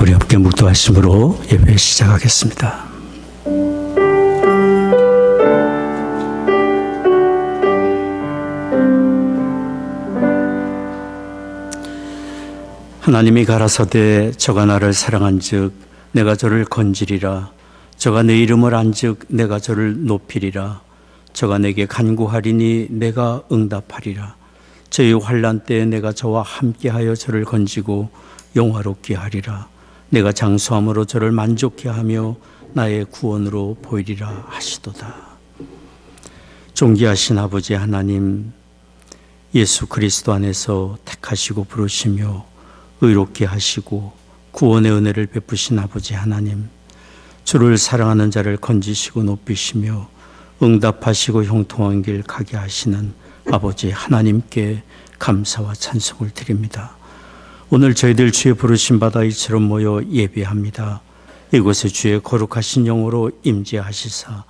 우리 함께 묵도하심으로 예배 시작하겠습니다. 하나님이 가라사대 저가 나를 사랑한즉 내가 저를 건지리라. 저가 내 이름을 안즉 내가 저를 높이리라. 저가 내게 간구하리니 내가 응답하리라. 저의 환난 때에 내가 저와 함께하여 저를 건지고 영화롭게 하리라. 내가 장수함으로 저를 만족케 하며 나의 구원으로 보이리라 하시도다. 존귀하신 아버지 하나님, 예수 그리스도 안에서 택하시고 부르시며 의롭게 하시고 구원의 은혜를 베푸신 아버지 하나님, 주를 사랑하는 자를 건지시고 높이시며 응답하시고 형통한 길 가게 하시는 아버지 하나님께 감사와 찬송을 드립니다. 오늘 저희들 주의 부르심 받아 이처럼 모여 예배합니다. 이곳에 주의 거룩하신 영으로 임재하시사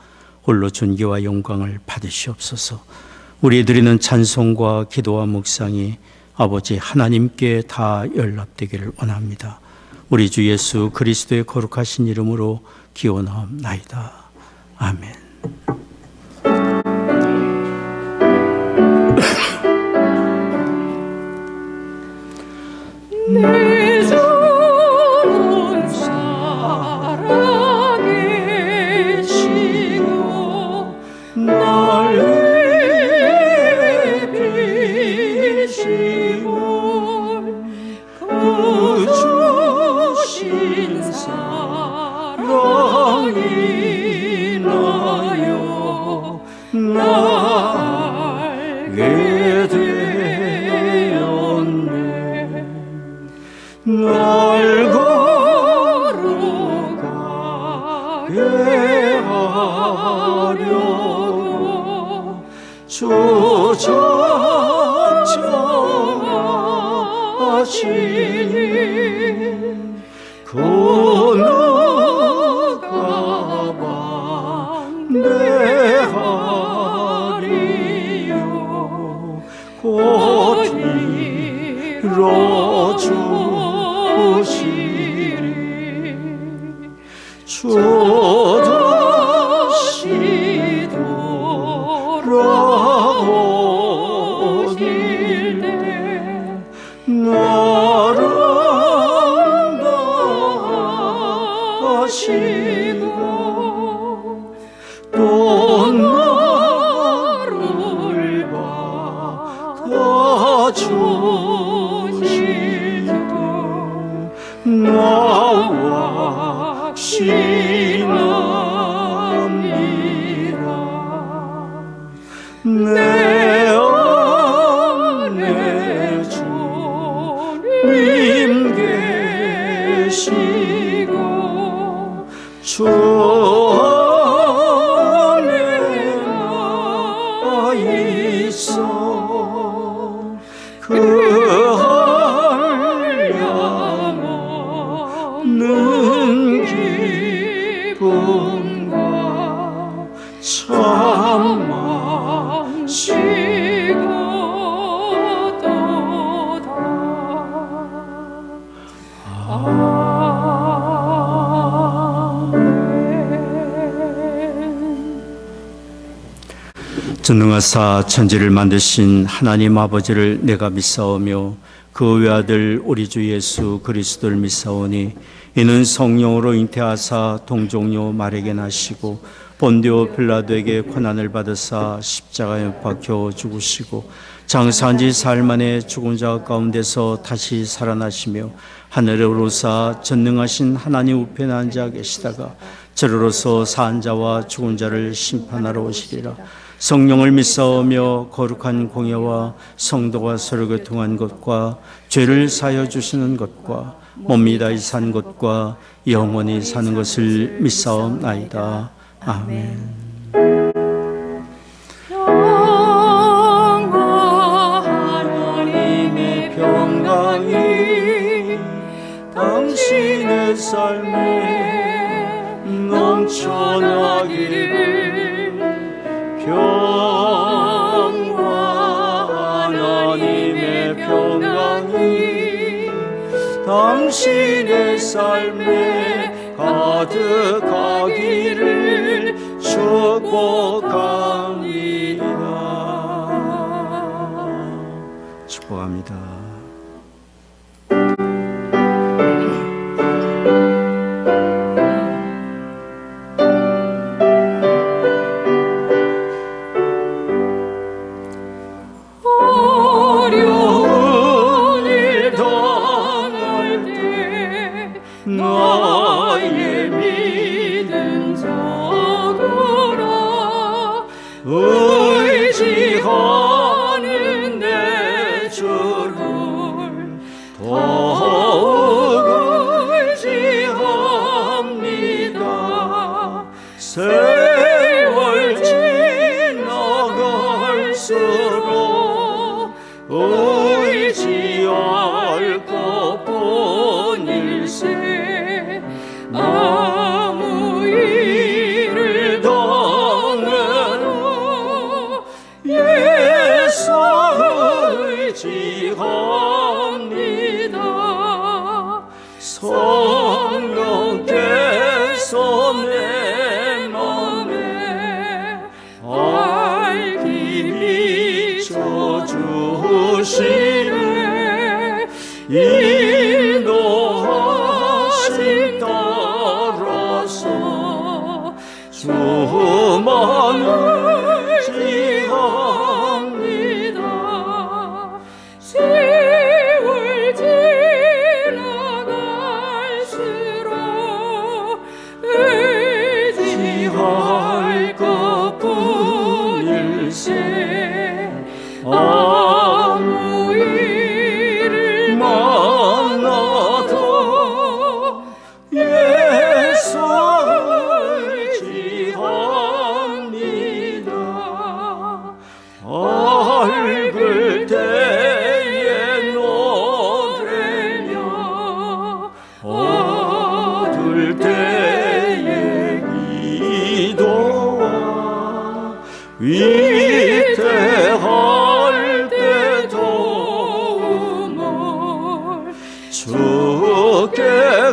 홀로 존귀와 영광을 받으시옵소서. 우리 드리는 찬송과 기도와 묵상이 아버지 하나님께 다 연락되기를 원합니다. 우리 주 예수 그리스도의 거룩하신 이름으로 기원하옵나이다. 아멘. 내 주는 살아계시고 날 위해 비시고 그 주신 사랑이 나여 알게 되었네. 날 걸어가게 하려고 주 작정하시니 건너가방 내하리요 곧 이뤄주시리. 주 다시 돌아오실 때 나를 다하시고 또 나를 받아주실 때 나와 신합니다. 내 안에 주님 계시고 주 안에 나 있어 그 한량 없는 기쁨과 참 마시고 또다. 전능하사 천지를 만드신 하나님 아버지를 내가 믿사오며 그 외아들 우리 주 예수 그리스도를 믿사오니 이는 성령으로 잉태하사 동정녀 마리아에게 나시고 본디오 빌라도에게 고난을 받으사 십자가에 못 박혀 죽으시고 장사한 지 사흘 만에 죽은 자 가운데서 다시 살아나시며 하늘에 오르사 전능하신 하나님 우편에 앉아 계시다가 저로서 산 자와 죽은 자를 심판하러 오시리라. 성령을 믿사오며 거룩한 공예와 성도가 서로 교통한 것과 죄를 사하여 주시는 것과 몸이 다시 산 것과 영원히 사는 것을 믿사옵나이다. 아멘. 평화 하나님의 평강이 당신의 삶에 넘쳐나기를. 평화 하나님의 평강이 당신의 삶에 가득하기를 축복합니다. 축복합니다. 어려운 일 당할 때 나의 믿음 적으라. 의지하는 내 주를 더욱 의지합니다. 세월 지나갈수록 의지할 것뿐일세. 아무 일을 당해도 예수 의지합니다. 성령께서 내 맘에 밝히 비춰주시네. 인도하심 따라서 주만 의지합니다. 세월 지나갈수록 의지할 것뿐일세. 아무 일을 만나도 예수 의지합니다. 앓을 때에 노래며 어둘 때에 기도와 위태할 때 도움을 주께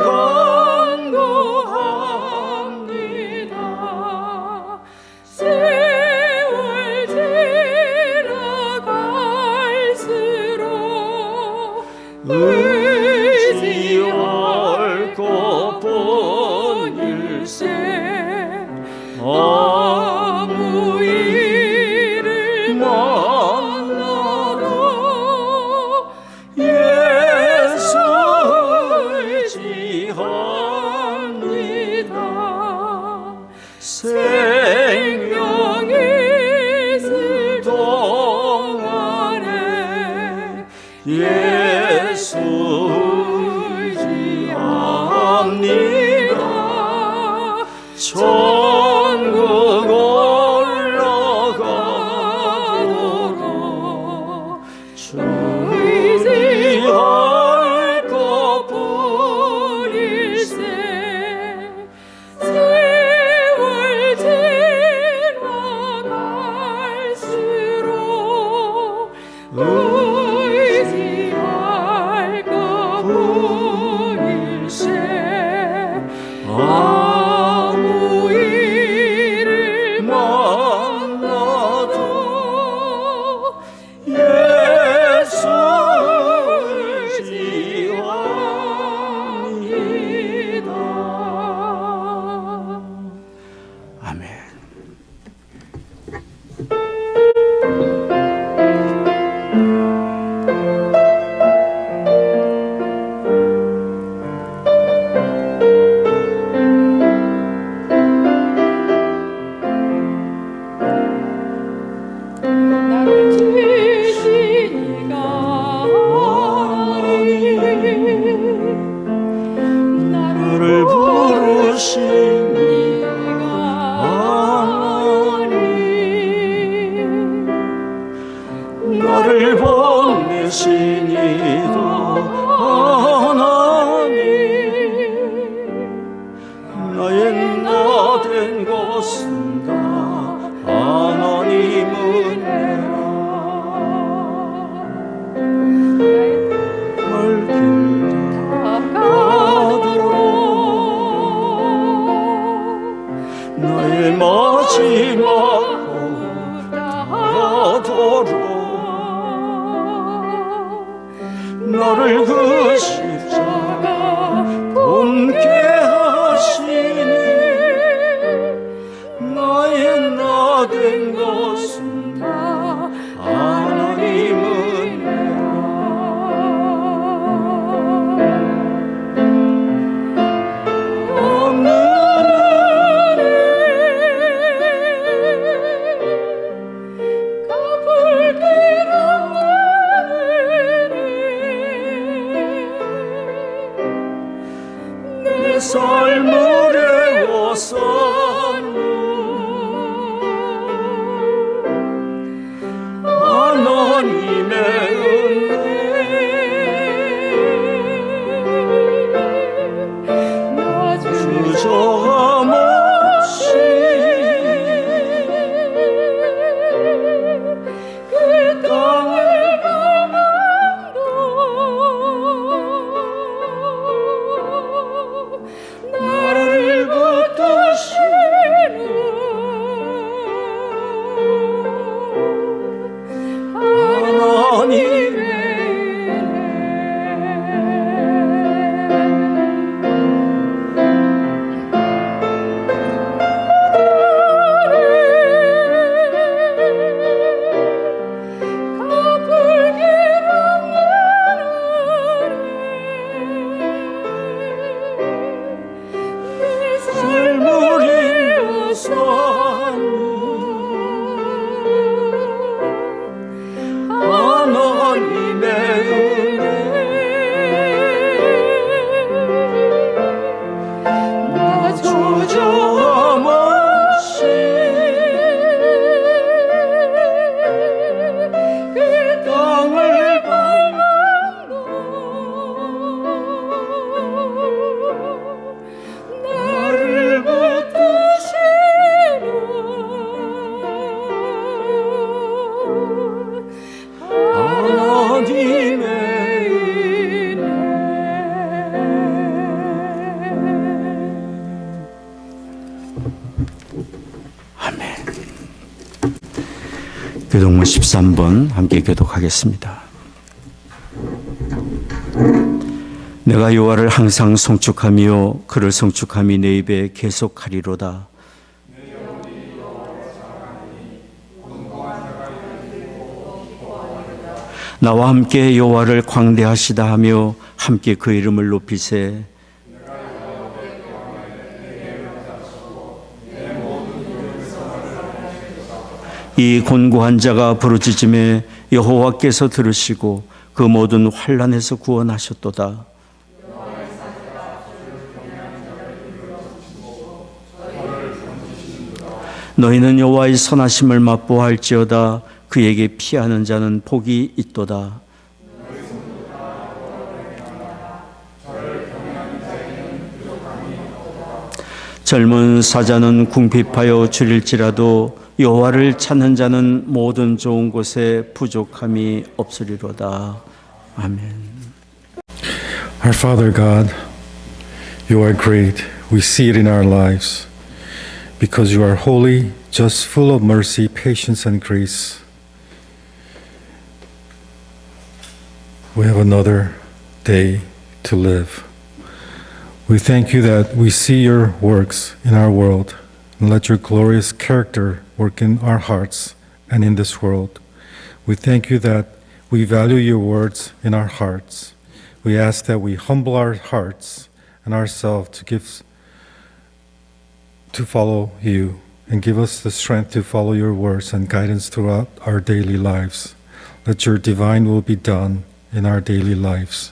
간구합니다. 세월 지나갈수록 의지할 것뿐일세. 아무 일을 만나도 예수 의지합니다. 생명이 있을 동안에 예수 의지합니다. 천국 올라가도록 주 의지할 것뿐일세. 세월 지나갈수록 의지할 것뿐일세. 너를 그 십자가 옮게 하시니 나의 나 된 것은 다 하나님은 없는 내 삶을 애워쌌네 하나님의 은혜 나 주저함 없이 그 땅을 나를 붙드시는 하나님의 삶을 이어서는 하나님의 은혜 나 주저함 없이 그 땅을 나를 붙드시는 하나님의 아멘. 교독문 13번 함께 교독하겠습니다. 내가 여호와를 항상 송축하며 그를 송축함이 내 입에 계속하리로다. 나와 함께 여호와를 광대하시다 하며 함께 그 이름을 높이세. 이 곤고한 자가 부르짖음에 여호와께서 들으시고 그 모든 환난에서 구원하셨도다. 너희는 여호와의 선하심을 맛보아할지어다. 그에게 피하는 자는 복이 있도다. 젊은 사자는 궁핍하여 줄일지라도 여호와를 찾는 자는 모든 좋은 곳에 부족함이 없으리로다. 아멘. Our Father God, you are great. We see it in our lives. Because you are holy, just, full of mercy, patience, and grace. We have another day to live. We thank you that we see your works in our world, and let your glorious character work in our hearts and in this world. We thank you that we value your words in our hearts. We ask that we humble our hearts and ourselves to follow you, and give us the strength to follow your words and guidance throughout our daily lives. Let your divine will be done in our daily lives.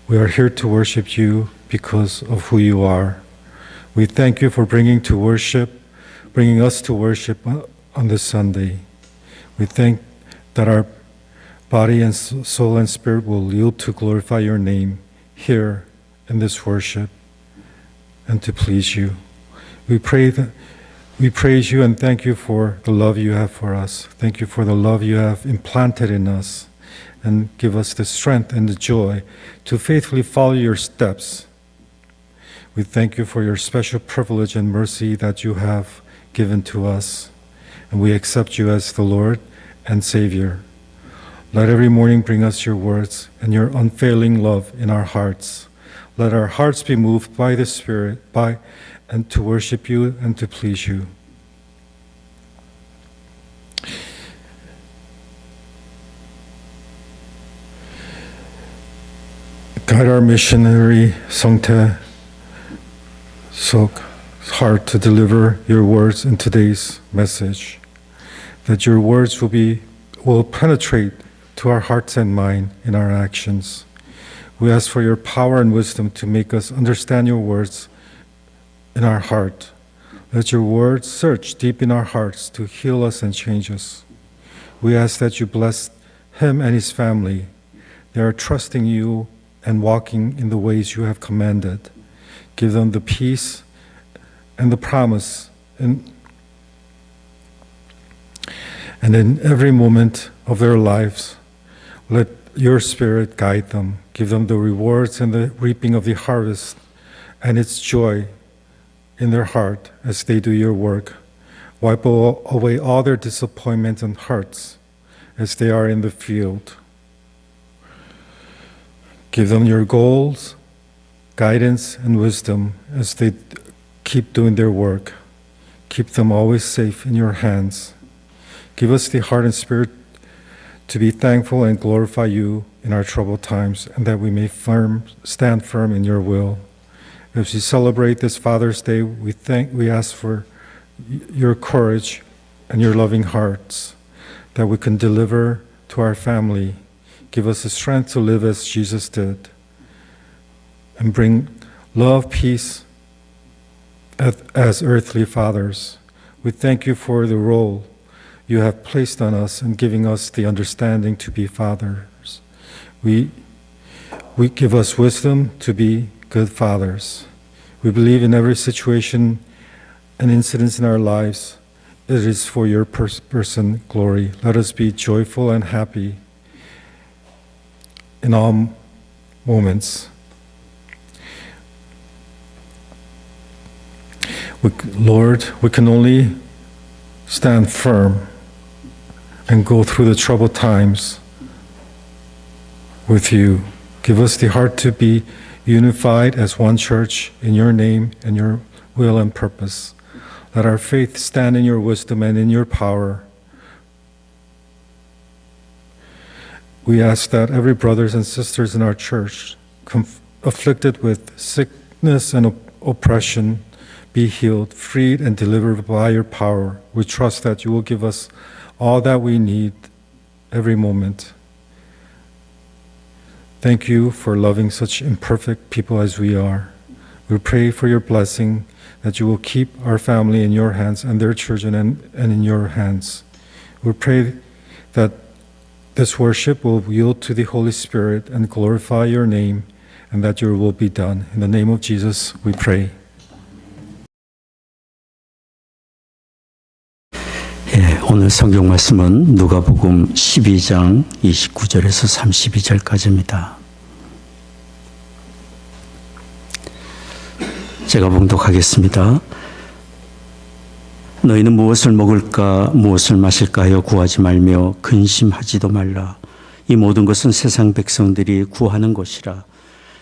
We are here to worship you because of who you are. We thank you for bringing us to worship on this Sunday. We thank that our body and soul and spirit will yield to glorify your name here in this worship and to please you. We praise you and thank you for the love you have for us. Thank you for the love you have implanted in us, and give us the strength and the joy to faithfully follow your steps. We thank you for your special privilege and mercy that you have given to us, and we accept you as the Lord and Savior. Let every morning bring us your words and your unfailing love in our hearts. Let our hearts be moved by the Spirit, and to worship you and to please you. Guide our missionary Song Tae-Sok's heart to deliver your words in today's message, that your words will penetrate to our hearts and mind in our actions. We ask for your power and wisdom to make us understand your words in our heart. Let your words search deep in our hearts to heal us and change us. We ask that you bless him and his family. They are trusting you and walking in the ways you have commanded. Give them the peace and the promise, and in every moment of their lives, let your Spirit guide them. Give them the rewards and the reaping of the harvest and its joy in their heart as they do your work. Wipe away all their disappointments and hurts as they are in the field. Give them your goals, guidance, and wisdom as they keep doing their work. Keep them always safe in your hands. Give us the heart and spirit to be thankful and glorify you in our troubled times, and that we may stand firm in your will. As we celebrate this Father's Day, we ask for your courage and your loving hearts, that we can deliver to our family. Give us the strength to live as Jesus did, and bring love, peace as earthly fathers. We thank you for the role you have placed on us in giving us the understanding to be fathers. We give us wisdom to be good fathers. We believe in every situation and incidents in our lives, it is for your person glory. Let us be joyful and happy in all moments. Lord, we can only stand firm and go through the troubled times with you. Give us the heart to be unified as one church in your name and your will and purpose. Let our faith stand in your wisdom and in your power. We ask that every brothers and sisters in our church afflicted with sickness and oppression be healed, freed, and delivered by your power. We trust that you will give us all that we need every moment. Thank you for loving such imperfect people as we are. We pray for your blessing, that you will keep our family in your hands and their children and in your hands. We pray that this worship will yield to the Holy Spirit and glorify your name, and that your will be done. In the name of Jesus, we pray. 오늘 성경 말씀은 누가복음 12장 29절에서 32절까지입니다. 제가 봉독하겠습니다. 너희는 무엇을 먹을까 무엇을 마실까 하여 구하지 말며 근심하지도 말라. 이 모든 것은 세상 백성들이 구하는 것이라.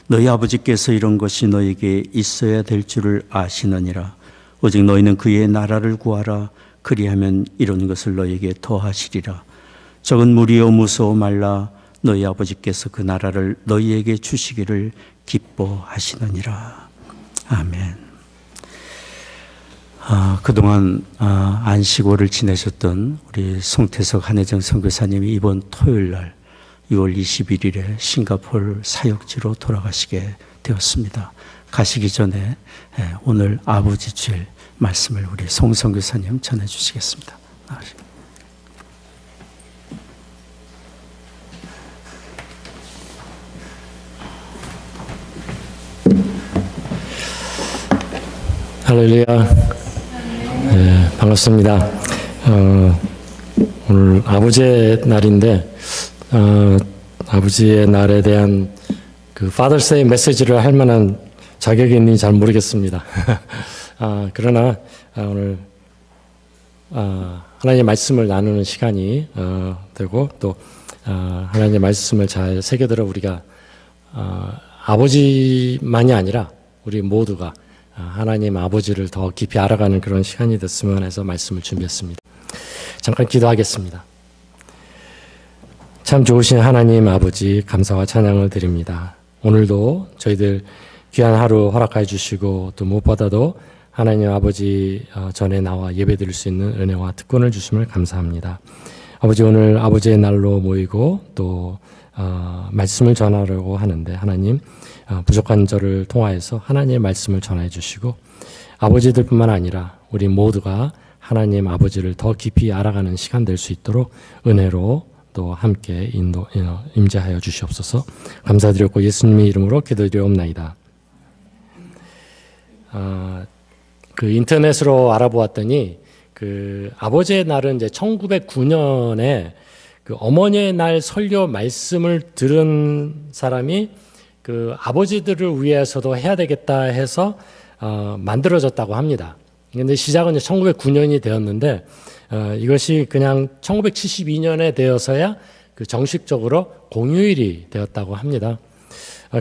너희 아버지께서 이런 것이 너희에게 있어야 될 줄을 아시느니라. 오직 너희는 그의 나라를 구하라. 그리하면 이런 것을 너희에게 더하시리라. 적은 무리여 무서워 말라. 너희 아버지께서 그 나라를 너희에게 주시기를 기뻐하시느니라. 아멘. 그동안 안식월을 지내셨던 우리 송태석 한혜정 선교사님이 이번 토요일 날 6월 21일에 싱가포르 사역지로 돌아가시게 되었습니다. 가시기 전에 오늘 아버지 주일 말씀을 우리 송 선교사님 전해주시겠습니다. 할렐루야. 네, 반갑습니다. 오늘 아버지의 날인데 아버지의 날에 대한 그 Father's Day 메시지를 할 만한 자격이 있는지 잘 모르겠습니다. 그러나 오늘 하나님의 말씀을 나누는 시간이 되고 또 하나님의 말씀을 잘 새겨들어 우리가 아버지만이 아니라 우리 모두가 하나님 아버지를 더 깊이 알아가는 그런 시간이 됐으면 해서 말씀을 준비했습니다. 잠깐 기도하겠습니다. 참 좋으신 하나님 아버지 감사와 찬양을 드립니다. 오늘도 저희들 귀한 하루 허락해 주시고 또 무엇보다도 하나님 아버지 전에 나와 예배드릴 수 있는 은혜와 특권을 주심을 감사합니다. 아버지 오늘 아버지의 날로 모이고 또 말씀을 전하려고 하는데 하나님 부족한 저를 통하여서 하나님의 말씀을 전해 주시고 아버지들뿐만 아니라 우리 모두가 하나님 아버지를 더 깊이 알아가는 시간 될 수 있도록 은혜로 또 함께 임재하여 주시옵소서. 감사드렸고 예수님의 이름으로 기도드리옵나이다. 그 인터넷으로 알아보았더니 그 아버지의 날은 이제 1909년에 그 어머니의 날 설교 말씀을 들은 사람이 그 아버지들을 위해서도 해야 되겠다 해서 만들어졌다고 합니다. 근데 시작은 1909년이 되었는데 이것이 그냥 1972년에 되어서야 그 정식적으로 공휴일이 되었다고 합니다.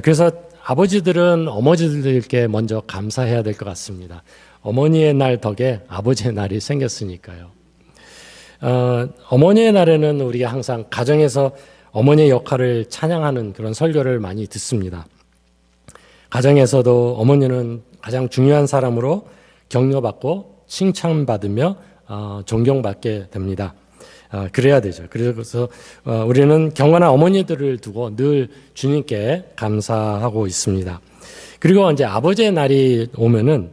그래서 아버지들은 어머니들께 먼저 감사해야 될 것 같습니다. 어머니의 날 덕에 아버지의 날이 생겼으니까요. 어머니의 날에는 우리가 항상 가정에서 어머니의 역할을 찬양하는 그런 설교를 많이 듣습니다. 가정에서도 어머니는 가장 중요한 사람으로 격려받고 칭찬받으며 존경받게 됩니다. 그래야 되죠. 그래서 우리는 경건한 어머니들을 두고 늘 주님께 감사하고 있습니다. 그리고 이제 아버지의 날이 오면은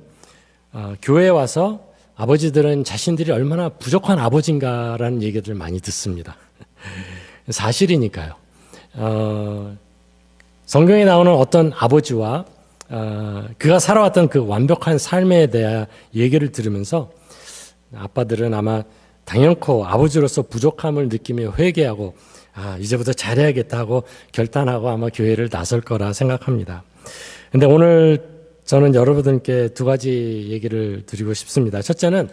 교회에 와서 아버지들은 자신들이 얼마나 부족한 아버지인가라는 얘기를 많이 듣습니다. 사실이니까요. 성경에 나오는 어떤 아버지와 그가 살아왔던 그 완벽한 삶에 대한 얘기를 들으면서 아빠들은 아마 당연코 아버지로서 부족함을 느끼며 회개하고 이제부터 잘해야겠다 하고 결단하고 아마 교회를 나설 거라 생각합니다. 근데 오늘 저는 여러분들께 두 가지 얘기를 드리고 싶습니다. 첫째는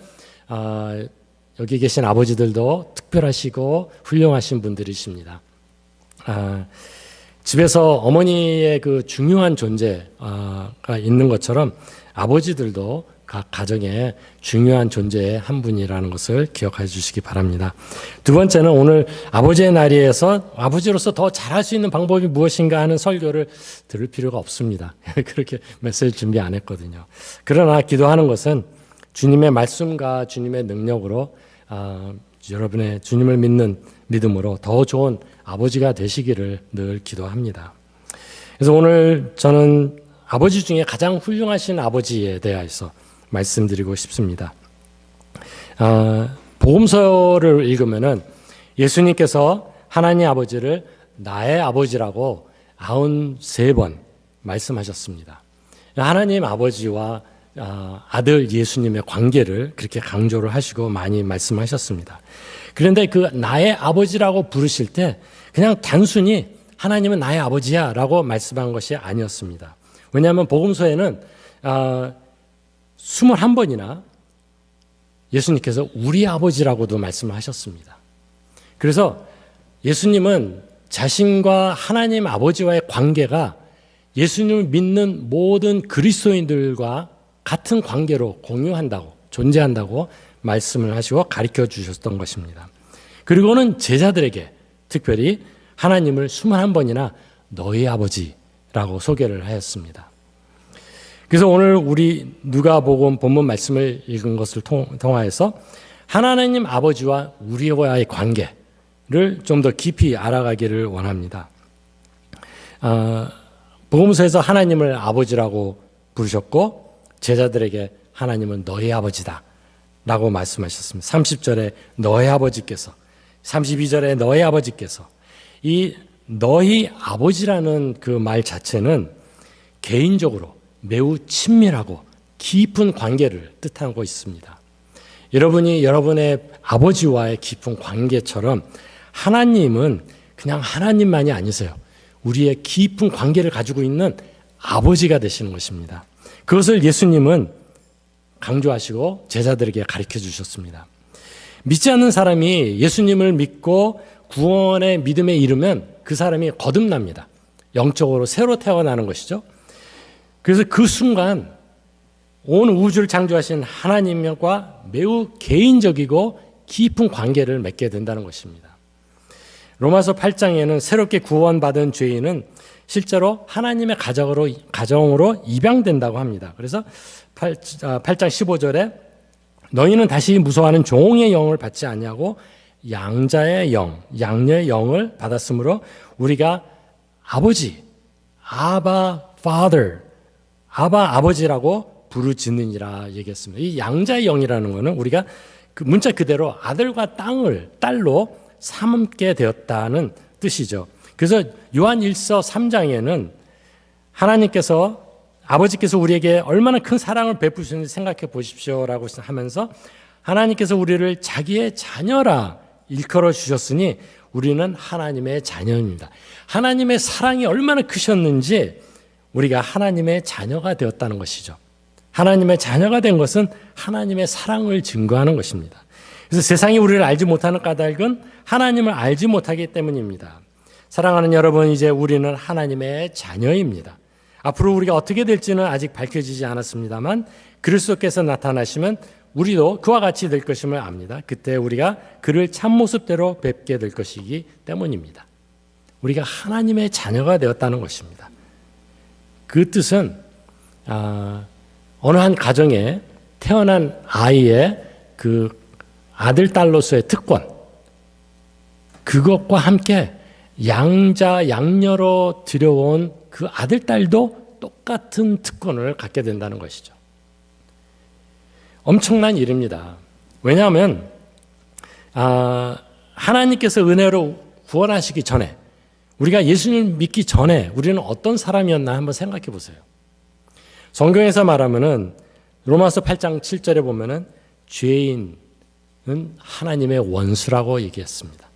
여기 계신 아버지들도 특별하시고 훌륭하신 분들이십니다. 집에서 어머니의 그 중요한 존재가 있는 것처럼 아버지들도 각 가정에 중요한 존재의 한 분이라는 것을 기억해 주시기 바랍니다. 두 번째는 오늘 아버지의 날에서 아버지로서 더 잘할 수 있는 방법이 무엇인가 하는 설교를 들을 필요가 없습니다. 그렇게 메시지 준비 안 했거든요. 그러나 기도하는 것은 주님의 말씀과 주님의 능력으로 여러분의 주님을 믿는 믿음으로 더 좋은 아버지가 되시기를 늘 기도합니다. 그래서 오늘 저는 아버지 중에 가장 훌륭하신 아버지에 대해서 말씀드리고 싶습니다. 복음서를 읽으면은 예수님께서 하나님 아버지를 나의 아버지라고 93번 말씀하셨습니다. 하나님 아버지와 아들 예수님의 관계를 그렇게 강조를 하시고 많이 말씀하셨습니다. 그런데 그 나의 아버지라고 부르실 때 그냥 단순히 하나님은 나의 아버지야 라고 말씀한 것이 아니었습니다. 왜냐하면 복음서에는 21번이나 예수님께서 우리 아버지라고도 말씀을 하셨습니다. 그래서 예수님은 자신과 하나님 아버지와의 관계가 예수님을 믿는 모든 그리스도인들과 같은 관계로 공유한다고, 존재한다고 말씀을 하시고 가르쳐 주셨던 것입니다. 그리고는 제자들에게 특별히 하나님을 21번이나 너희 아버지라고 소개를 하였습니다. 그래서 오늘 우리 누가복음 본문 말씀을 읽은 것을 통하여서 하나님 아버지와 우리와의 관계를 좀 더 깊이 알아가기를 원합니다. 복음서에서 하나님을 아버지라고 부르셨고 제자들에게 하나님은 너희 아버지다 라고 말씀하셨습니다. 30절에 너희 아버지께서, 32절에 너희 아버지께서, 이 너희 아버지라는 그 말 자체는 개인적으로 매우 친밀하고 깊은 관계를 뜻하고 있습니다. 여러분이 여러분의 아버지와의 깊은 관계처럼 하나님은 그냥 하나님만이 아니세요. 우리의 깊은 관계를 가지고 있는 아버지가 되시는 것입니다. 그것을 예수님은 강조하시고 제자들에게 가르쳐 주셨습니다. 믿지 않는 사람이 예수님을 믿고 구원의 믿음에 이르면 그 사람이 거듭납니다. 영적으로 새로 태어나는 것이죠. 그래서 그 순간 온 우주를 창조하신 하나님과 매우 개인적이고 깊은 관계를 맺게 된다는 것입니다. 로마서 8장에는 새롭게 구원받은 죄인은 실제로 하나님의 가정으로 입양된다고 합니다. 그래서 8장 15절에 너희는 다시 무서워하는 종의 영을 받지 않냐고 양자의 영, 양녀의 영을 받았으므로 우리가 아버지, 아바 father, 아바 아버지라고 부르짖느니라 얘기했습니다. 이 양자의 영이라는 것은 우리가 그 문자 그대로 아들과 딸로 삼게 되었다는 뜻이죠. 그래서 요한 1서 3장에는 아버지께서 우리에게 얼마나 큰 사랑을 베푸시는지 생각해 보십시오라고 하면서 하나님께서 우리를 자기의 자녀라 일컬어 주셨으니 우리는 하나님의 자녀입니다. 하나님의 사랑이 얼마나 크셨는지 우리가 하나님의 자녀가 되었다는 것이죠. 하나님의 자녀가 된 것은 하나님의 사랑을 증거하는 것입니다. 그래서 세상이 우리를 알지 못하는 까닭은 하나님을 알지 못하기 때문입니다. 사랑하는 여러분, 이제 우리는 하나님의 자녀입니다. 앞으로 우리가 어떻게 될지는 아직 밝혀지지 않았습니다만 그리스도께서 나타나시면 우리도 그와 같이 될 것임을 압니다. 그때 우리가 그를 참모습대로 뵙게 될 것이기 때문입니다. 우리가 하나님의 자녀가 되었다는 것입니다. 그 뜻은 어느 한 가정에 태어난 아이의 그 아들, 딸로서의 특권, 그것과 함께 양녀로 들여온 그 아들, 딸도 똑같은 특권을 갖게 된다는 것이죠. 엄청난 일입니다. 왜냐하면 하나님께서 은혜로 구원하시기 전에, 우리가 예수님을 믿기 전에 우리는 어떤 사람이었나 한번 생각해 보세요. 성경에서 말하면은 로마서 8장 7절에 보면은 죄인은 하나님의 원수라고 얘기했습니다.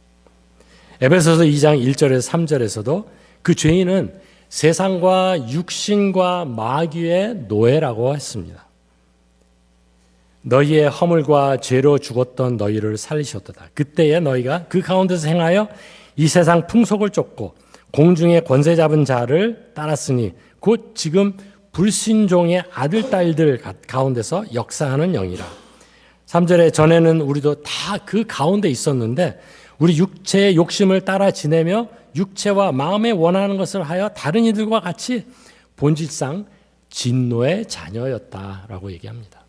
에베소서 2장 1절에서 3절에서도 그 죄인은 세상과 육신과 마귀의 노예라고 했습니다. 너희의 허물과 죄로 죽었던 너희를 살리셨도다. 그때에 너희가 그 가운데서 행하여 이 세상 풍속을 쫓고 공중의 권세 잡은 자를 따랐으니 곧 지금 불신종의 아들, 딸들 가운데서 역사하는 영이라. 3절에 전에는 우리도 다 그 가운데 있었는데 우리 육체의 욕심을 따라 지내며 육체와 마음에 원하는 것을 하여 다른 이들과 같이 본질상 진노의 자녀였다라고 얘기합니다.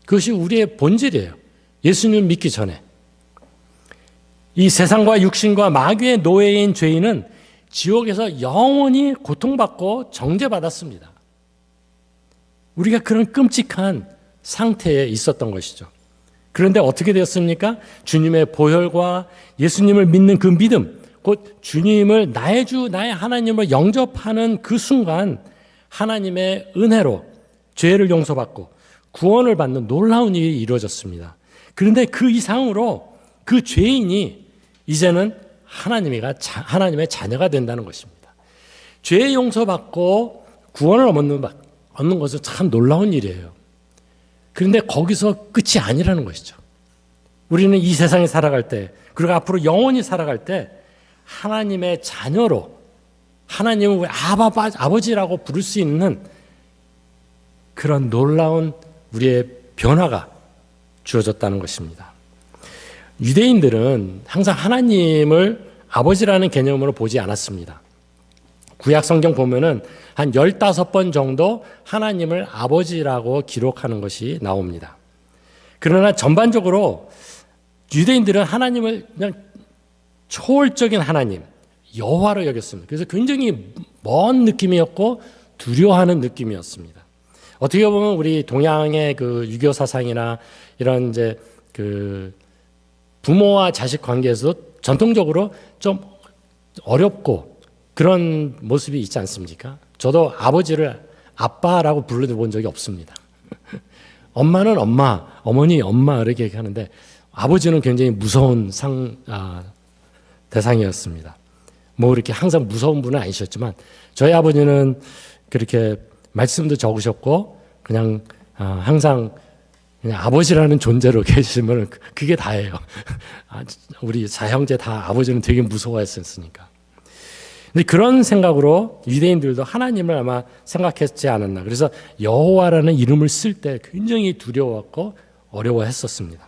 그것이 우리의 본질이에요. 예수님을 믿기 전에. 이 세상과 육신과 마귀의 노예인 죄인은 지옥에서 영원히 고통받고 정죄받았습니다. 우리가 그런 끔찍한 상태에 있었던 것이죠. 그런데 어떻게 되었습니까? 주님의 보혈과 예수님을 믿는 그 믿음, 곧 주님을 나의 주, 나의 하나님을 영접하는 그 순간 하나님의 은혜로 죄를 용서받고 구원을 받는 놀라운 일이 이루어졌습니다. 그런데 그 이상으로 그 죄인이 이제는 하나님의 자녀가 된다는 것입니다. 죄 용서받고 구원을 얻는 것은 참 놀라운 일이에요. 그런데 거기서 끝이 아니라는 것이죠. 우리는 이 세상에 살아갈 때, 그리고 앞으로 영원히 살아갈 때 하나님의 자녀로, 하나님을 아버지라고 부를 수 있는 그런 놀라운 우리의 변화가 주어졌다는 것입니다. 유대인들은 항상 하나님을 아버지라는 개념으로 보지 않았습니다. 구약 성경 보면은 한 15번 정도 하나님을 아버지라고 기록하는 것이 나옵니다. 그러나 전반적으로 유대인들은 하나님을 그냥 초월적인 하나님, 여호와로 여겼습니다. 그래서 굉장히 먼 느낌이었고 두려워하는 느낌이었습니다. 어떻게 보면 우리 동양의 그 유교 사상이나 이런 이제 그 부모와 자식 관계에서도 전통적으로 좀 어렵고 그런 모습이 있지 않습니까? 저도 아버지를 아빠라고 불러본 적이 없습니다. 엄마는 엄마, 어머니 엄마 이렇게 하는데 아버지는 굉장히 무서운 대상이었습니다. 뭐 이렇게 항상 무서운 분은 아니셨지만 저희 아버지는 그렇게 말씀도 적으셨고 그냥 항상 그냥 아버지라는 존재로 계시면 그게 다예요. 우리 사형제 다 아버지는 되게 무서워했으니까. 근데 그런 생각으로 유대인들도 하나님을 아마 생각했지 않았나. 그래서 여호와라는 이름을 쓸 때 굉장히 두려웠고 어려워했었습니다.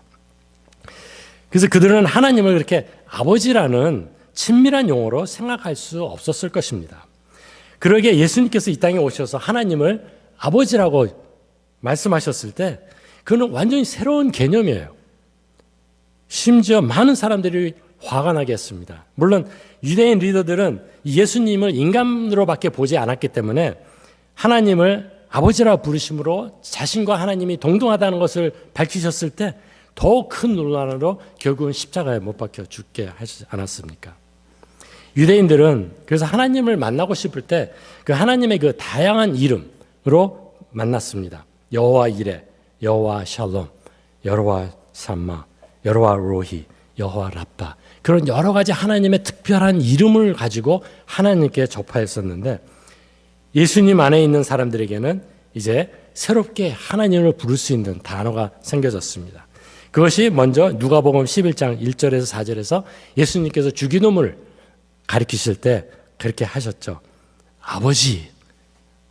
그래서 그들은 하나님을 그렇게 아버지라는 친밀한 용어로 생각할 수 없었을 것입니다. 그러기에 예수님께서 이 땅에 오셔서 하나님을 아버지라고 말씀하셨을 때 그는 완전히 새로운 개념이에요. 심지어 많은 사람들이 화가 나게 했습니다. 물론 유대인 리더들은 예수님을 인간으로밖에 보지 않았기 때문에 하나님을 아버지라고 부르심으로 자신과 하나님이 동등하다는 것을 밝히셨을 때 더 큰 논란으로 결국은 십자가에 못 박혀 죽게 하지 않았습니까? 유대인들은 그래서 하나님을 만나고 싶을 때 그 하나님의 그 다양한 이름으로 만났습니다. 여호와 이레, 여호와 샬롬, 여호와 삼마, 여호와 로히, 여호와 라파, 그런 여러 가지 하나님의 특별한 이름을 가지고 하나님께 접하였었는데 예수님 안에 있는 사람들에게는 이제 새롭게 하나님을 부를 수 있는 단어가 생겨졌습니다. 그것이 먼저 누가복음 11장 1절에서 4절에서 예수님께서 주기도문을 가르치실 때 그렇게 하셨죠. 아버지,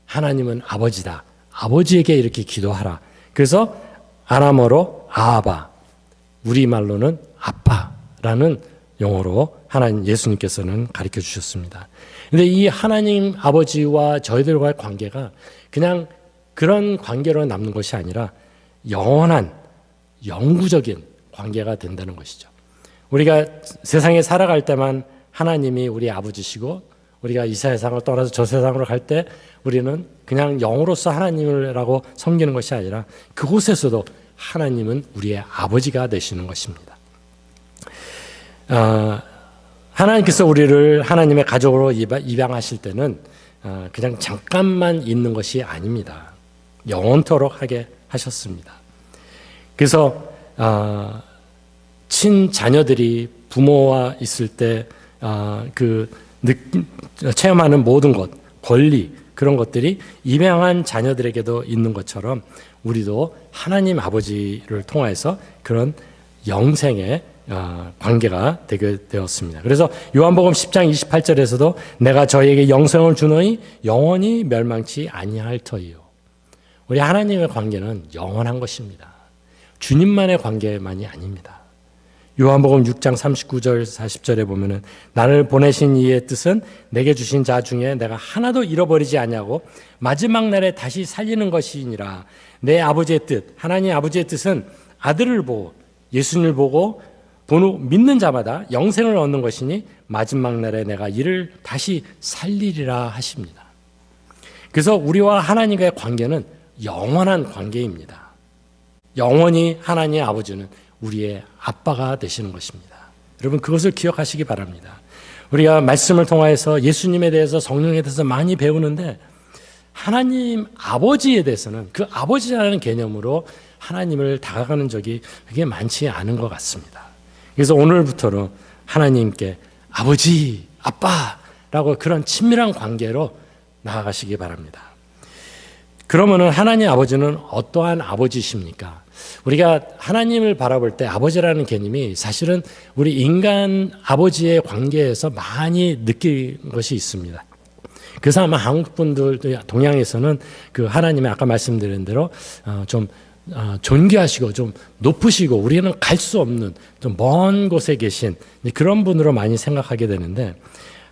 하나님은 아버지다. 아버지에게 이렇게 기도하라. 그래서 아람어로 아바, 우리말로는 아빠라는 용어로 하나님 예수님께서는 가르쳐 주셨습니다. 그런데 이 하나님 아버지와 저희들과의 관계가 그냥 그런 관계로 남는 것이 아니라 영원한 영구적인 관계가 된다는 것이죠. 우리가 세상에 살아갈 때만 하나님이 우리 아버지시고 우리가 이 세상을 떠나서 저 세상으로 갈 때 우리는 그냥 영으로서 하나님이라고 섬기는 것이 아니라 그곳에서도 하나님은 우리의 아버지가 되시는 것입니다. 하나님께서 우리를 하나님의 가족으로 입양하실 때는 그냥 잠깐만 있는 것이 아닙니다. 영원토록 하게 하셨습니다. 그래서 친자녀들이 부모와 있을 때 체험하는 모든 것, 권리, 그런 것들이 입양한 자녀들에게도 있는 것처럼 우리도 하나님 아버지를 통해서 그런 영생의 관계가 되게 되었습니다. 그래서 요한복음 10장 28절에서도 내가 저희에게 영생을 주노니 영원히 멸망치 아니할 터이요. 우리 하나님의 관계는 영원한 것입니다. 주님만의 관계만이 아닙니다. 요한복음 6장 39절 40절에 보면은 나를 보내신 이의 뜻은 내게 주신 자 중에 내가 하나도 잃어버리지 아니하고 마지막 날에 다시 살리는 것이니라. 내 아버지의 뜻, 하나님 아버지의 뜻은 아들을 보고 예수님을 보고 믿는 자마다 영생을 얻는 것이니 마지막 날에 내가 이를 다시 살리리라 하십니다. 그래서 우리와 하나님과의 관계는 영원한 관계입니다. 영원히 하나님의 아버지는 우리의 아빠가 되시는 것입니다. 여러분 그것을 기억하시기 바랍니다. 우리가 말씀을 통해서 예수님에 대해서 성령에 대해서 많이 배우는데 하나님 아버지에 대해서는 그 아버지라는 개념으로 하나님을 다가가는 적이 그게 많지 않은 것 같습니다. 그래서 오늘부터는 하나님께 아버지, 아빠라고 그런 친밀한 관계로 나아가시기 바랍니다. 그러면은 하나님 아버지는 어떠한 아버지십니까? 우리가 하나님을 바라볼 때 아버지라는 개념이 사실은 우리 인간 아버지의 관계에서 많이 느낀 것이 있습니다. 그래서 아마 한국 분들, 동양에서는 그 하나님의 아까 말씀드린 대로 좀 존귀하시고 좀 높으시고 우리는 갈 수 없는 좀 먼 곳에 계신 그런 분으로 많이 생각하게 되는데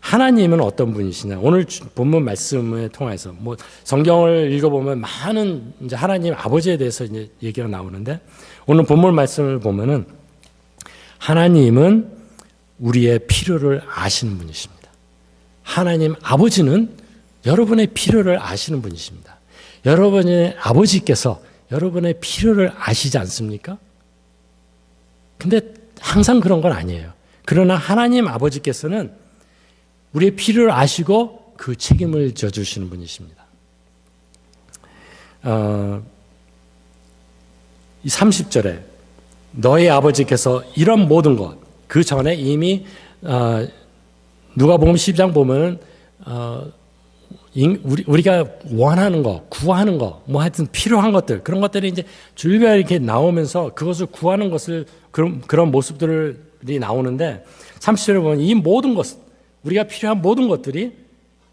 하나님은 어떤 분이시냐? 오늘 본문 말씀을 통해서 뭐 성경을 읽어보면 많은 이제 하나님 아버지에 대해서 이제 얘기가 나오는데 오늘 본문 말씀을 보면은 하나님은 우리의 필요를 아시는 분이십니다. 하나님 아버지는 여러분의 필요를 아시는 분이십니다. 여러분의 아버지께서 여러분의 필요를 아시지 않습니까? 근데 항상 그런 건 아니에요. 그러나 하나님 아버지께서는 우리의 필요를 아시고 그 책임을 져주시는 분이십니다. 30절에 너희 아버지께서 이런 모든 것, 그 전에 이미 누가복음 10장 보면은 우리가 원하는 거, 구하는 거, 뭐 하여튼 필요한 것들, 그런 것들이 이제 줄기가 이렇게 나오면서 그것을 구하는 것을, 그런 모습들이 나오는데, 30절에 보면 이 모든 것, 우리가 필요한 모든 것들이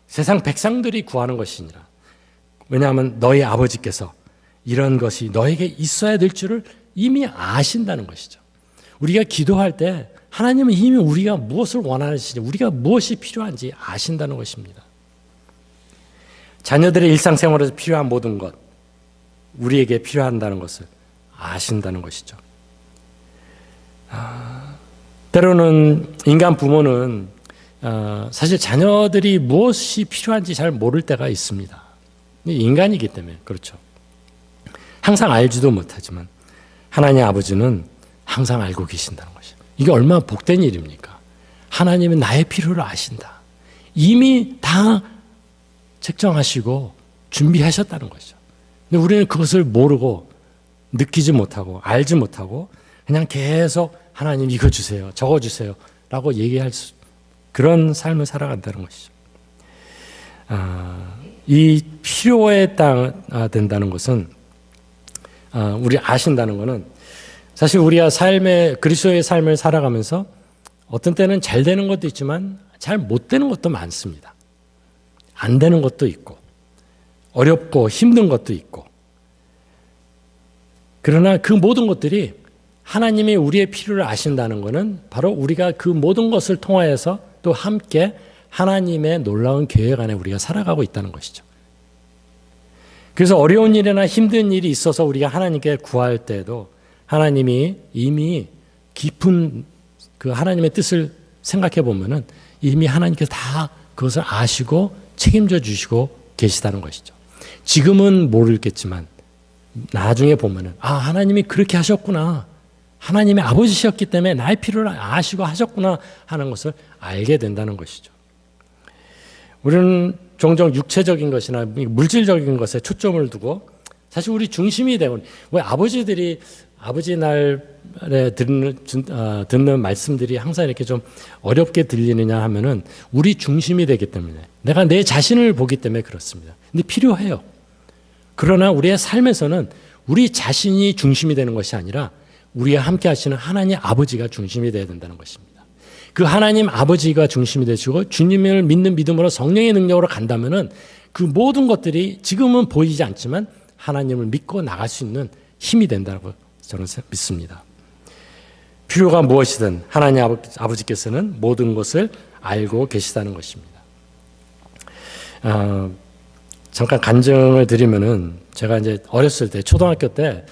세상 백성들이 구하는 것이니라. 왜냐하면 너희 아버지께서 이런 것이 너에게 있어야 될 줄을 이미 아신다는 것이죠. 우리가 기도할 때 하나님은 이미 우리가 무엇을 원하는지, 우리가 무엇이 필요한지 아신다는 것입니다. 자녀들의 일상생활에서 필요한 모든 것, 우리에게 필요한다는 것을 아신다는 것이죠. 때로는 인간 부모는 사실 자녀들이 무엇이 필요한지 잘 모를 때가 있습니다. 인간이기 때문에 그렇죠. 항상 알지도 못하지만 하나님 아버지는 항상 알고 계신다는 것이죠. 이게 얼마나 복된 일입니까? 하나님은 나의 필요를 아신다. 이미 다 책정하시고 준비하셨다는 것이죠. 근데 우리는 그것을 모르고 느끼지 못하고 알지 못하고 그냥 계속 하나님 이거 주세요, 저거 주세요 라고 얘기할 그런 삶을 살아간다는 것이죠. 이 필요에 된다는 것은 우리 아신다는 것은 사실 우리가 그리스도의 삶을 살아가면서 어떤 때는 잘 되는 것도 있지만 잘 못 되는 것도 많습니다. 안 되는 것도 있고 어렵고 힘든 것도 있고, 그러나 그 모든 것들이 하나님이 우리의 필요를 아신다는 것은 바로 우리가 그 모든 것을 통하여서 또 함께 하나님의 놀라운 계획 안에 우리가 살아가고 있다는 것이죠. 그래서 어려운 일이나 힘든 일이 있어서 우리가 하나님께 구할 때도 하나님이 이미 깊은 그 하나님의 뜻을 생각해 보면은 이미 하나님께서 다 그것을 아시고 책임져 주시고 계시다는 것이죠. 지금은 모르겠지만 나중에 보면은 하나님이 그렇게 하셨구나. 하나님의 아버지셨기 때문에 나의 필요를 아시고 하셨구나 하는 것을 알게 된다는 것이죠. 우리는 종종 육체적인 것이나 물질적인 것에 초점을 두고 사실 우리 중심이 되고, 왜 아버지들이 아버지 날에 듣는 말씀들이 항상 이렇게 좀 어렵게 들리느냐 하면은 우리 중심이 되기 때문에, 내가 내 자신을 보기 때문에 그렇습니다. 근데 필요해요. 그러나 우리의 삶에서는 우리 자신이 중심이 되는 것이 아니라 우리와 함께 하시는 하나님 아버지가 중심이 되어야 된다는 것입니다. 그 하나님 아버지가 중심이 되시고 주님을 믿는 믿음으로 성령의 능력으로 간다면은 그 모든 것들이 지금은 보이지 않지만 하나님을 믿고 나갈 수 있는 힘이 된다고 저는 믿습니다. 필요가 무엇이든 하나님 아버지께서는 모든 것을 알고 계시다는 것입니다. 잠깐 간증을 드리면은 제가 이제 어렸을 때 초등학교 때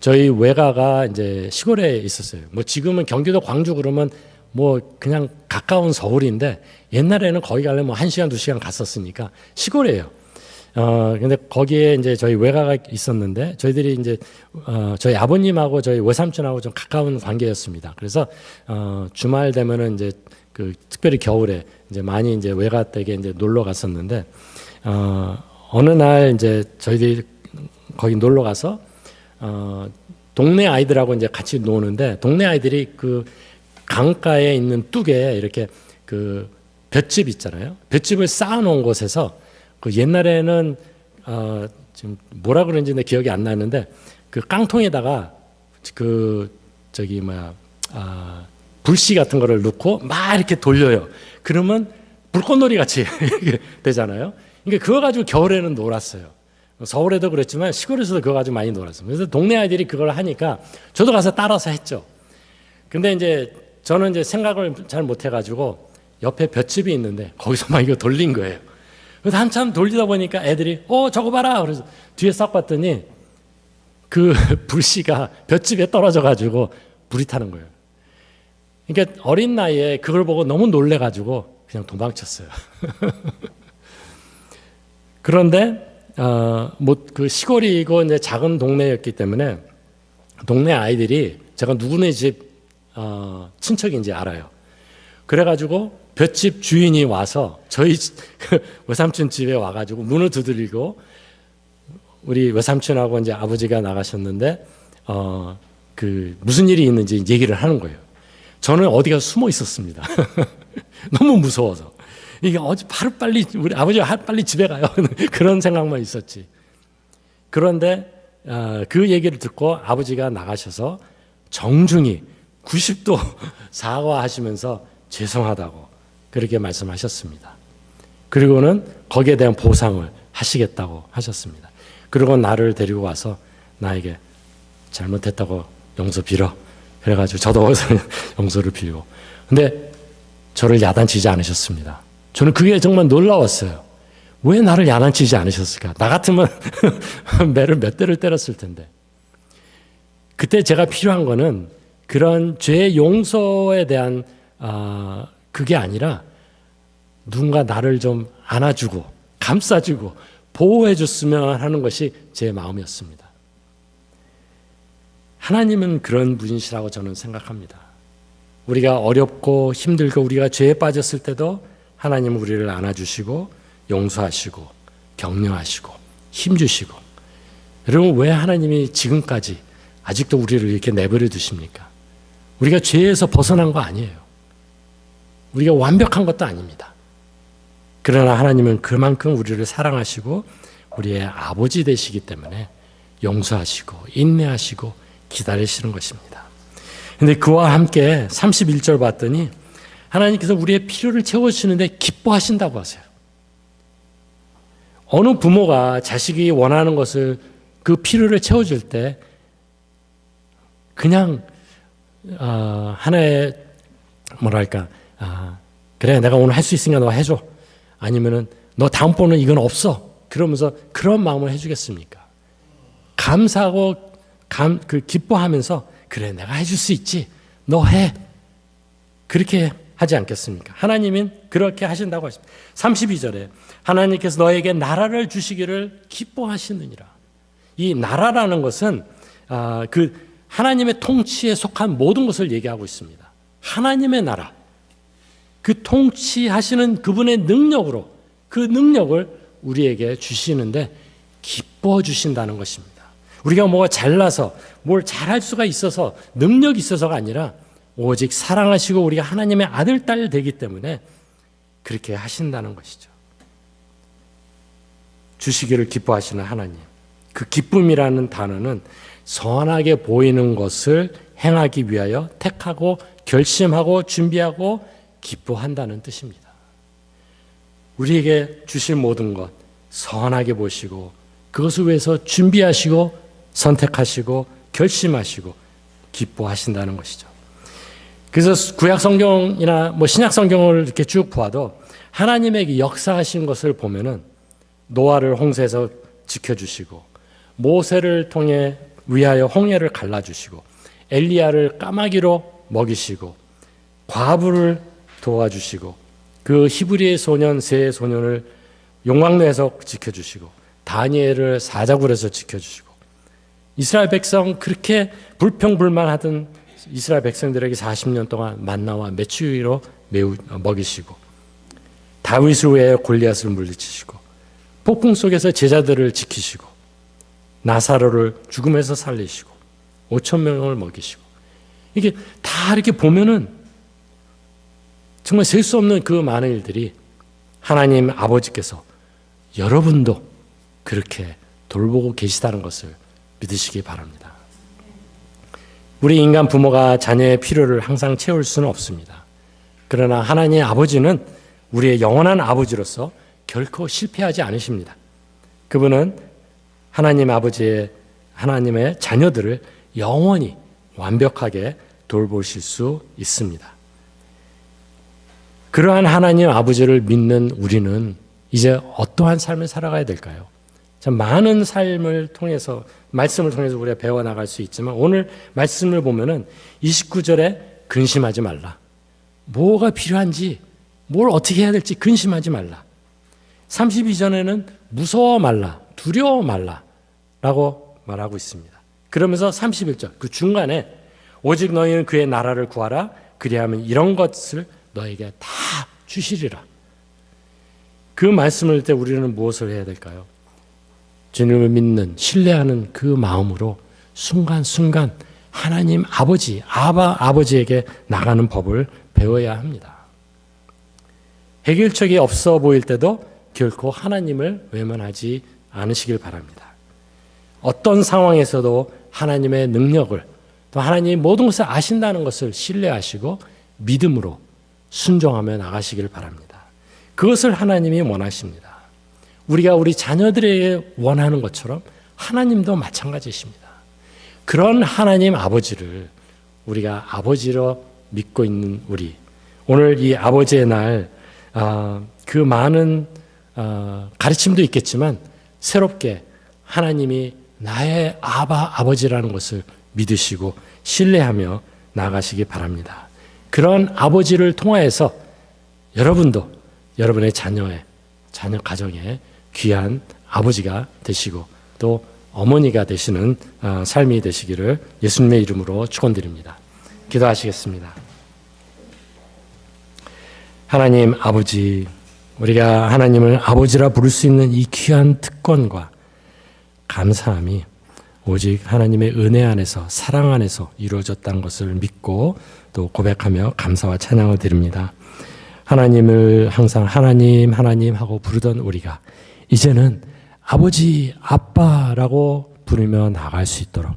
저희 외가가 이제 시골에 있었어요. 뭐 지금은 경기도 광주 그러면 뭐 그냥 가까운 서울인데 옛날에는 거기 가려면 1시간, 2시간 갔었으니까 시골이에요. 근데 거기에 이제 저희 외가가 있었는데 저희들이 이제 저희 아버님하고 저희 외삼촌하고 좀 가까운 관계였습니다. 그래서 주말 되면은 이제 그 특별히 겨울에 이제 많이 이제 외가 댁에 이제 놀러 갔었는데 어느 날 이제 저희들이 거기 놀러 가서 동네 아이들하고 이제 같이 노는데 동네 아이들이 그 강가에 있는 뚝에 이렇게 그 볏짚 있잖아요. 볏짚을 쌓아놓은 곳에서 그 옛날에는 지금 뭐라 그런지 내 기억이 안 나는데 그 깡통에다가 그 저기 불씨 같은 거를 넣고 막 이렇게 돌려요. 그러면 불꽃놀이 같이 되잖아요. 그러니까 그거 가지고 겨울에는 놀았어요. 서울에도 그랬지만 시골에서도 그거 가지고 많이 놀았어요. 그래서 동네 아이들이 그걸 하니까 저도 가서 따라서 했죠. 근데 이제 저는 이제 생각을 잘 못해가지고 옆에 볏짚이 있는데 거기서 막 이거 돌린 거예요. 그래서 한참 돌리다 보니까 애들이 저거 봐라. 그래서 뒤에 싹 봤더니 그 불씨가 볏짚에 떨어져가지고 불이 타는 거예요. 그러니까 어린 나이에 그걸 보고 너무 놀래가지고 그냥 도망쳤어요. 그런데 뭐 그 시골이고 이제 작은 동네였기 때문에 동네 아이들이 제가 누구네 집 친척인지 알아요. 그래가지고 볏짚 주인이 와서 저희 외삼촌 집에 와가지고 문을 두드리고 우리 외삼촌하고 이제 아버지가 나가셨는데 그 무슨 일이 있는지 얘기를 하는 거예요. 저는 어디 가서 숨어 있었습니다. 너무 무서워서. 이게 바로 빨리 우리 아버지가 빨리 집에 가요. 그런 생각만 있었지. 그런데 그 얘기를 듣고 아버지가 나가셔서 정중히 90도 사과하시면서 죄송하다고 그렇게 말씀하셨습니다. 그리고는 거기에 대한 보상을 하시겠다고 하셨습니다. 그리고 나를 데리고 와서 나에게 잘못했다고 용서 빌어. 그래가지고 저도 용서를 빌고. 근데 저를 야단치지 않으셨습니다. 저는 그게 정말 놀라웠어요. 왜 나를 야단치지 않으셨을까? 나 같으면 매를 몇 대를 때렸을 텐데. 그때 제가 필요한 거는 그런 죄 용서에 대한 그게 아니라 누군가 나를 좀 안아주고 감싸주고 보호해줬으면 하는 것이 제 마음이었습니다. 하나님은 그런 분이시라고 저는 생각합니다. 우리가 어렵고 힘들고 우리가 죄에 빠졌을 때도 하나님은 우리를 안아주시고 용서하시고 격려하시고 힘주시고. 여러분, 왜 하나님이 지금까지 아직도 우리를 이렇게 내버려 두십니까? 우리가 죄에서 벗어난 거 아니에요. 우리가 완벽한 것도 아닙니다. 그러나 하나님은 그만큼 우리를 사랑하시고 우리의 아버지 되시기 때문에 용서하시고 인내하시고 기다리시는 것입니다. 그런데 그와 함께 31절 봤더니 하나님께서 우리의 필요를 채워주시는데 기뻐하신다고 하세요. 어느 부모가 자식이 원하는 것을 그 필요를 채워줄 때 그냥 하나의 뭐랄까 그래 내가 오늘 할 수 있으니까 너 해줘. 아니면은 너 다음번은 이건 없어. 그러면서 그런 마음을 해주겠습니까? 감사하고 기뻐하면서 그래 내가 해줄 수 있지. 너 해. 그렇게 하지 않겠습니까? 하나님은 그렇게 하신다고 하십니다. 32절에 하나님께서 너에게 나라를 주시기를 기뻐하시느니라. 이 나라라는 것은 그 하나님의 통치에 속한 모든 것을 얘기하고 있습니다. 하나님의 나라. 그 통치하시는 그분의 능력으로 그 능력을 우리에게 주시는데 기뻐 주신다는 것입니다. 우리가 뭐가 잘나서 뭘 잘할 수가 있어서 능력이 있어서가 아니라 오직 사랑하시고 우리가 하나님의 아들, 딸 되기 때문에 그렇게 하신다는 것이죠. 주시기를 기뻐하시는 하나님. 그 기쁨이라는 단어는 선하게 보이는 것을 행하기 위하여 택하고 결심하고 준비하고 기뻐한다는 뜻입니다. 우리에게 주실 모든 것 선하게 보시고 그것을 위해서 준비하시고 선택하시고 결심하시고 기뻐하신다는 것이죠. 그래서 구약 성경이나 신약 성경을 이렇게 쭉 보아도 하나님의 역사하신 것을 보면은 노아를 홍수에서 지켜주시고 모세를 통해 위하여 홍해를 갈라주시고 엘리야를 까마귀로 먹이시고 과부를 도와주시고 그 히브리의 소년 세 소년을 용광로에서 지켜주시고 다니엘을 사자굴에서 지켜주시고 이스라엘 백성 그렇게 불평불만하던 이스라엘 백성들에게 40년 동안 만나와 메추리로 먹이시고 다윗을 위해 골리앗을 물리치시고 폭풍 속에서 제자들을 지키시고 나사로를 죽음에서 살리시고 5천 명을 먹이시고 이게 다 이렇게 보면은 정말 셀 수 없는 그 많은 일들이 하나님 아버지께서 여러분도 그렇게 돌보고 계시다는 것을 믿으시기 바랍니다. 우리 인간 부모가 자녀의 필요를 항상 채울 수는 없습니다. 그러나 하나님의 아버지는 우리의 영원한 아버지로서 결코 실패하지 않으십니다. 그분은 하나님 아버지의 하나님의 자녀들을 영원히 완벽하게 돌보실 수 있습니다. 그러한 하나님 아버지를 믿는 우리는 이제 어떠한 삶을 살아가야 될까요? 참 많은 삶을 통해서 말씀을 통해서 우리가 배워나갈 수 있지만 오늘 말씀을 보면은 29절에 근심하지 말라. 뭐가 필요한지 뭘 어떻게 해야 될지 근심하지 말라. 32절에는 무서워 말라. 두려워 말라 라고 말하고 있습니다. 그러면서 31절 그 중간에 오직 너희는 그의 나라를 구하라. 그리하면 이런 것을 너에게 다 주시리라. 그 말씀을 할 때 우리는 무엇을 해야 될까요? 주님을 믿는 신뢰하는 그 마음으로 순간순간 하나님 아버지에게 나가는 법을 배워야 합니다. 해결책이 없어 보일 때도 결코 하나님을 외면하지 않으시길 바랍니다. 어떤 상황에서도 하나님의 능력을, 또 하나님이 모든 것을 아신다는 것을 신뢰하시고 믿음으로 순종하며 나가시길 바랍니다. 그것을 하나님이 원하십니다. 우리가 우리 자녀들에게 원하는 것처럼 하나님도 마찬가지십니다. 그런 하나님 아버지를 우리가 아버지로 믿고 있는 우리, 오늘 이 아버지의 날, 그 많은 가르침도 있겠지만 새롭게 하나님이 나의 아버지라는 것을 믿으시고 신뢰하며 나아가시기 바랍니다. 그런 아버지를 통하여서 여러분도 여러분의 자녀 가정에 귀한 아버지가 되시고 또 어머니가 되시는 삶이 되시기를 예수님의 이름으로 축원드립니다. 기도하시겠습니다. 하나님 아버지, 우리가 하나님을 아버지라 부를 수 있는 이 귀한 특권과 감사함이 오직 하나님의 은혜 안에서, 사랑 안에서 이루어졌다는 것을 믿고 또 고백하며 감사와 찬양을 드립니다. 하나님을 항상 하나님 하고 부르던 우리가 이제는 아버지, 아빠라고 부르며 나갈 수 있도록,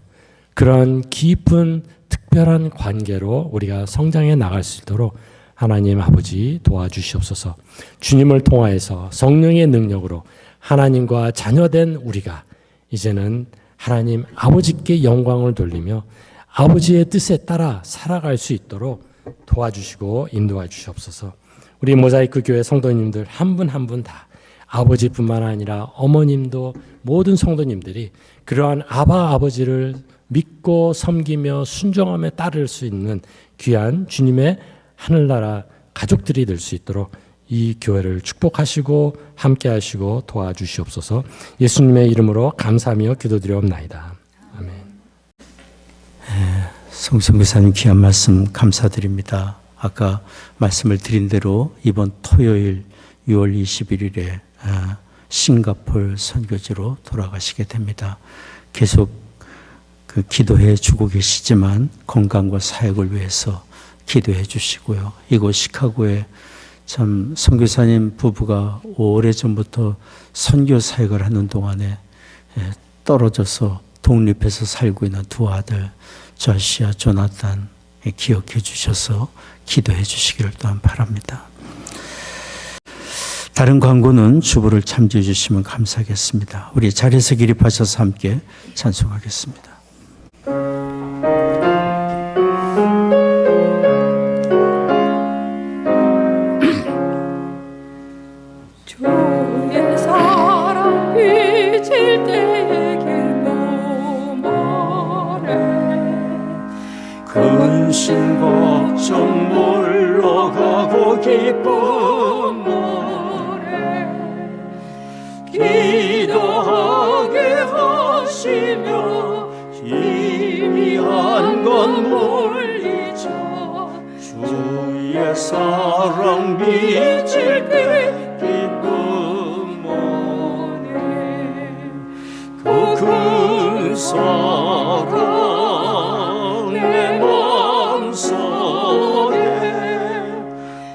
그런 깊은 특별한 관계로 우리가 성장해 나갈 수 있도록 하나님 아버지 도와주시옵소서. 주님을 통하여서 성령의 능력으로 하나님과 자녀된 우리가 이제는 하나님 아버지께 영광을 돌리며 아버지의 뜻에 따라 살아갈 수 있도록 도와주시고 인도해 주시옵소서. 우리 모자이크 교회 성도님들 한 분 한 분 다, 아버지뿐만 아니라 어머님도 모든 성도님들이 그러한 아버지를 믿고 섬기며 순종하며 따를 수 있는 귀한 주님의 하늘나라 가족들이 될 수 있도록 이 교회를 축복하시고 함께하시고 도와주시옵소서. 예수님의 이름으로 감사하며 기도드리옵나이다. 아멘. 성성교사님 귀한 말씀 감사드립니다. 아까 말씀을 드린 대로 이번 토요일 6월 21일에 싱가포르 선교지로 돌아가시게 됩니다. 계속 기도해 주고 계시지만 건강과 사역을 위해서 기도해 주시고요. 이곳 시카고에 참 선교사님 부부가 오래전부터 선교 사역을 하는 동안에 떨어져서 독립해서 살고 있는 두 아들 조시아, 조나단 기억해 주셔서 기도해 주시기를 또한 바랍니다. 다른 광고는 주보를 참조해 주시면 감사하겠습니다. 우리 자리에서 기립하셔서 함께 찬송하겠습니다. 주의 사랑 비칠 때의 길모모래 근심 걱정 물러가고 기쁨 모래 기도하게 하시며 희미한 건 물리쳐 주의 사랑 비칠 때 기쁨 오네 그 큰 사랑 내 마음속에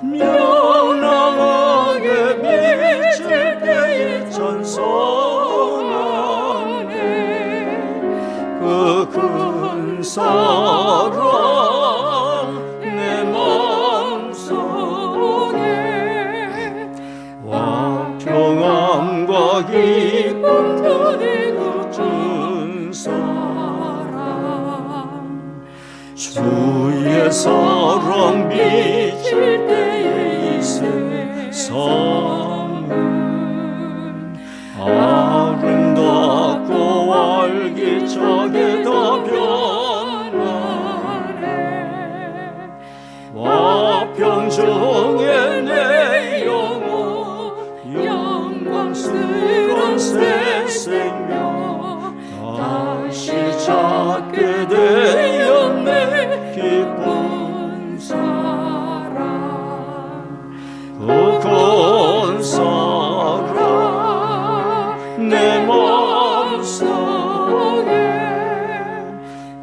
명랑하게 비칠 때에 찬송하네 그 큰 사랑 내 마음속에 와 평안과 기쁨 드리고 준 사랑 주의 사랑 비칠 때에 이 세상은 아름답고 활기차게 다 변하네 와평정의 내 영혼 영광스런 새 생명 다시 찾게 되었네 기쁜 사랑 그 큰 사랑 내 마음속에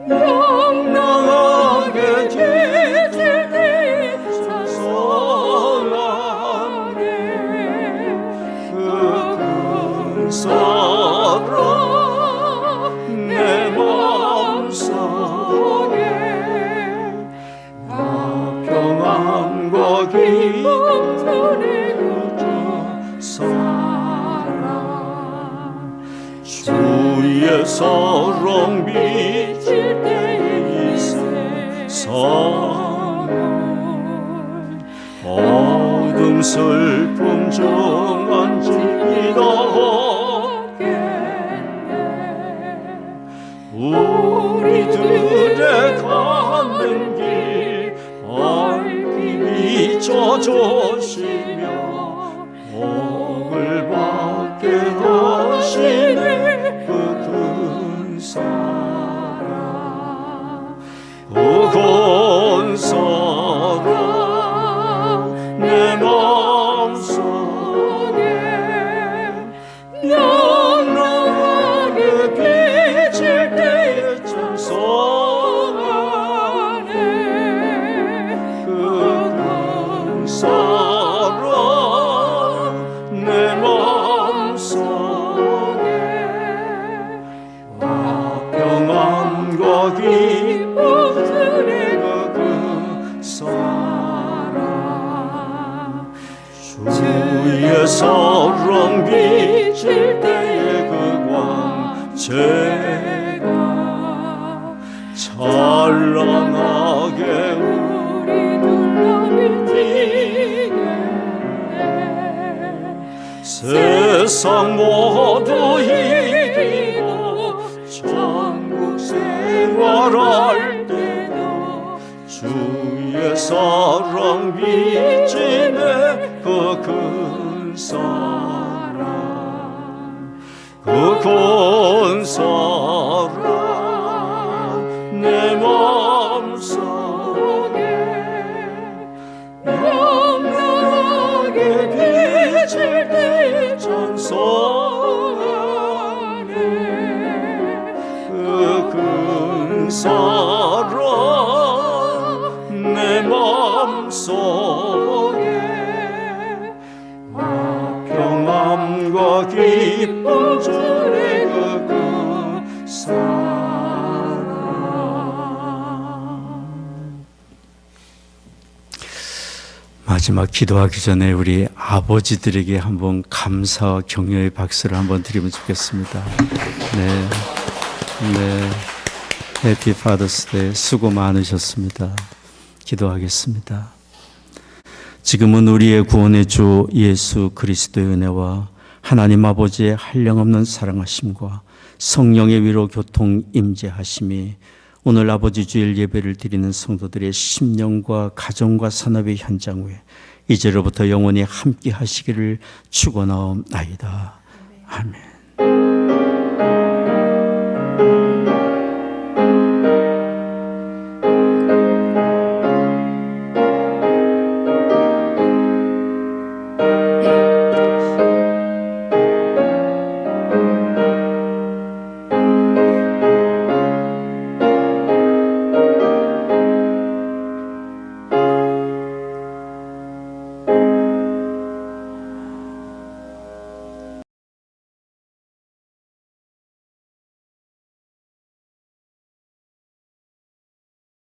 명랑하게 비칠 때 찬송하네 내 마음속에 평안과 기쁨 드리고자 살아. 주의 사랑 비칠 때에 이 세상을 어둠 슬픔 중 안지이다 우리들의 가는 길 밝히 비춰주시며 복을 받게 하시네 그 큰 사랑 그 큰 사랑 내 마음속에 영원하게 비칠 때에 찬송하네 그 큰 사랑 내 마음속에 평안과 기쁨 드리고 그 사랑 주의 사랑 비칠 때의 그 광채가 찬란하게 우리 둘러비치네 세상 모두 이기고 천국 생활할 때도 주의 사랑 비치네 그 큰 사랑 그 큰 사랑 내 마음속에 영원하게 비칠 때에 찬송하네 그 큰 사랑 내 마음속에 평안과 기쁨 주네 그 큰 사랑. 마지막 기도하기 전에 우리 아버지들에게 한번 감사와 격려의 박수를 한번 드리면 좋겠습니다. 네, 네, 해피 파더스데이 수고 많으셨습니다. 기도하겠습니다. 지금은 우리의 구원의 주 예수 그리스도의 은혜와 하나님 아버지의 한량없는 사랑하심과 성령의 위로 교통 임재하심이 오늘 아버지 주일 예배를 드리는 성도들의 심령과 가정과 산업의 현장 위에 이제로부터 영원히 함께 하시기를 축원하옵나이다. 아멘.